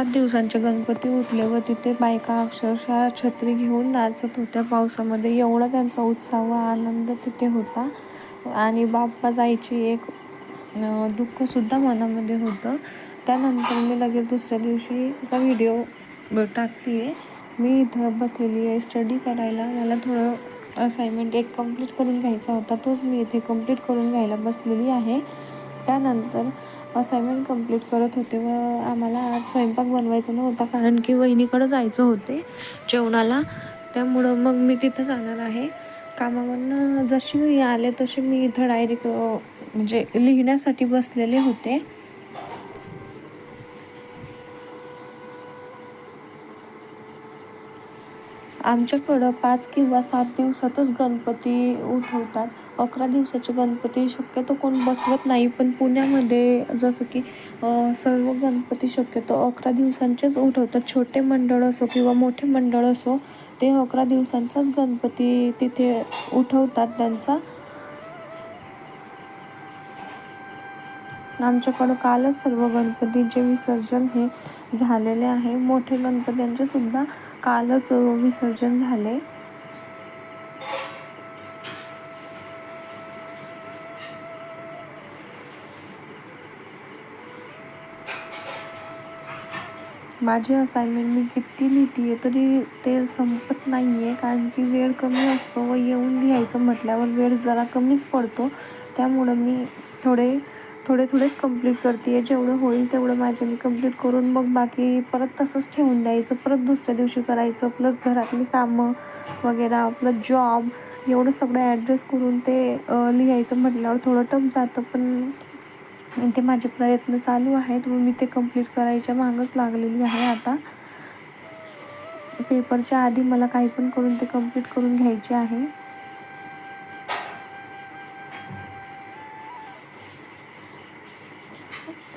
7 दिवसांचे गणपती उठले व तिथे बायका अक्षरशः छत्री घेऊन नाचत होत्या पावसामध्ये. एवढा त्यांचा उत्साह व आनंद तिथे होता आणि बाप्पा जायची एक दुःखसुद्धा मनामध्ये होतं. त्यानंतर मी लगेच दुसऱ्या दिवशीचा व्हिडिओ टाकते आहे. मी इथं बसलेली आहे स्टडी करायला. मला थोडं असाइनमेंट एक कंप्लीट करून घ्यायचा होता, तोच मी इथे कंप्लीट करून घ्यायला बसलेली आहे. त्यानंतर असाइनमेंट कंप्लीट करत होते व आम्हाला आज स्वयंपाक बनवायचा नव्हता, कारण की वहिनीकडं जायचं होते जेवणाला. त्यामुळं मग मी तिथं जाणार आहे कामावरनं. जशी मी आले तशी मी इथं डायरेक्ट म्हणजे लिहिण्यासाठी बसलेले होते. आमच्याकडं 5 किंवा 7 दिवसातच गणपती उठवतात. 11 दिवसाचे गणपती शक्यतो कोण बसवत नाही, पण पुण्यामध्ये जसं की सर्व गणपती शक्यतो 11 दिवसांचेच उठवतात. छोटे मंडळ असो किंवा मोठे मंडळ असो, ते 11 दिवसांचाच गणपती तिथे उठवतात त्यांचा. आमच्याकडं कालच सर्व गणपतींचे विसर्जन हे झालेले आहे. मोठे गणपत्यांचे सुद्धा कालच विसर्जन झाले. माझी असाइनमेंट मी किती लिहिते आहे तरी ते संपत नाही आहे, कारण की वेळ कमी असतो व येऊन लिहायचं म्हटल्यावर वेळ जरा कमीच पडतो. त्यामुळं मी थोडेच कंप्लीट करते आहे. जेवढं होईल तेवढं माझ्याने कंप्लीट करून मग बाकी परत तसंच ठेवून द्यायचं. परत दुसऱ्या दिवशी करायचं, प्लस घरातली कामं वगैरे, प्लस जॉब, एवढं सगळं ॲड्रेस करून ते लिहायचं म्हटल्यावर थोडं टफ जातं. पण ते माझे प्रयत्न चालू आहेत व मी ते कंप्लीट करायच्या मागच लागलेली आहे. आता पेपरच्या आधी मला काही पण करून ते कंप्लीट करून घ्यायचे आहे.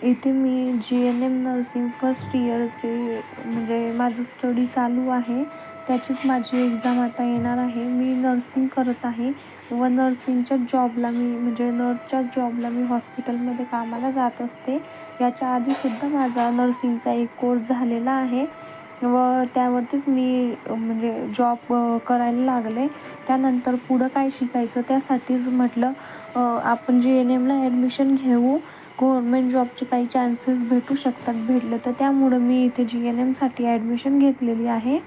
इथे मी GNM नर्सिंग फर्स्ट इयरचे म्हणजे माझं स्टडी चालू आहे. त्याचीच माझी एक्झाम आता येणार आहे. मी नर्सिंग करत आहे व नर्सिंगच्या जॉबला म्हणजे नर्सच्या जॉबला मी हॉस्पिटलमध्ये कामाला जात असते. याच्या आधीसुद्धा माझा नर्सिंगचा एक कोर्स झालेला आहे व त्यावरतीच मी म्हणजे जॉब करायला लागले. त्यानंतर पुढं काय शिकायचं त्यासाठीच म्हटलं आपण GNMला ॲडमिशन घेऊ. गव्हर्मेंट जॉबचे काही चान्सेस भेटू शकतात, भेटले तर. त्यामुळं मी इथे GNMसाठी ॲडमिशन घेतलेली आहे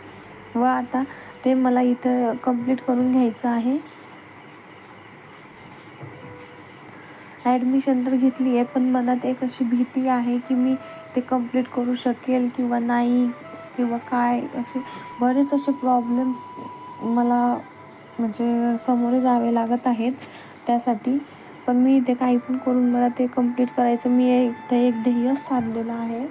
व आता ते मला इथं कंप्लीट करून घ्यायचं आहे. ॲडमिशन तर घेतली आहे, पण मनात एक अशी भीती आहे की मी ते कंप्लीट करू शकेल किंवा नाही, किंवा काय, असे बरेच असे प्रॉब्लेम्स मला म्हणजे सामोरे जावे लागत आहेत त्यासाठी. पण मी ते काही पण करून मला ते कंप्लीट करायचं, मी एक ध्येय साधलेलं आहे.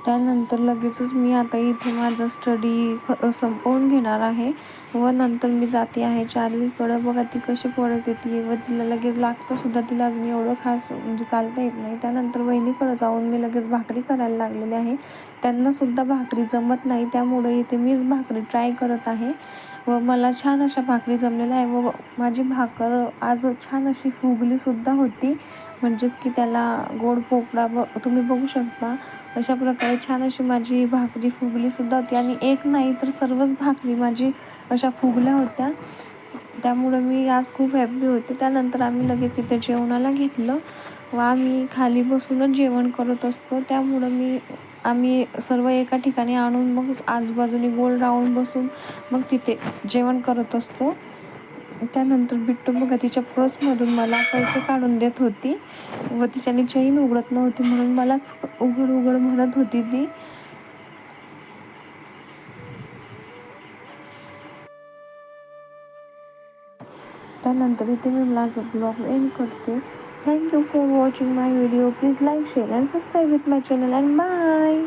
त्यानंतर लगेचच मी आता इथे माझं स्टडी संपवून घेणार आहे व नंतर मी जाते आहे चार्वीकडं. बघा ती कशी पळत येते व तिला लगेच लागतं सुद्धा. तिला अजून एवढं खास म्हणजे चालता येत नाही. त्यानंतर वहिनीकडं जाऊन मी लगेच भाकरी करायला लागलेली आहे. त्यांनासुद्धा भाकरी जमत नाही, त्यामुळे इथे मीच भाकरी ट्राय करत आहे व मला छान अशा भाकरी जमलेल्या आहे व माझी भाकर आज छान अशी फुगलीसुद्धा होती. म्हणजेच की त्याला गोड पोपळा तुम्ही बघू शकता. अशा प्रकारे छान अशी माझी भाकरी फुगलीसुद्धा होती आणि एक नाही तर सर्वच भाकरी माझी अशा फुगल्या होत्या. त्यामुळं मी आज खूप हॅपी होते. त्यानंतर आम्ही लगेच इथे जेवणाला घेतलं व आम्ही खाली बसूनच जेवण करत असतो. त्यामुळं आम्ही सर्व एका ठिकाणी आणून मग आजूबाजूने गोल राऊंड बसून मग तिथे जेवण करत असतो. त्यानंतर बिट्टू बघा तिच्या पर्समधून मला पैसे काढून देत होती व तिच्याने चैन उघडत नव्हती, म्हणून मलाच उघड उघड म्हणत होती ती. त्यानंतर इथे मी माझं ब्लॉग एंड करते. Thank you for watching my video. Please like, share and subscribe with my channel, and bye.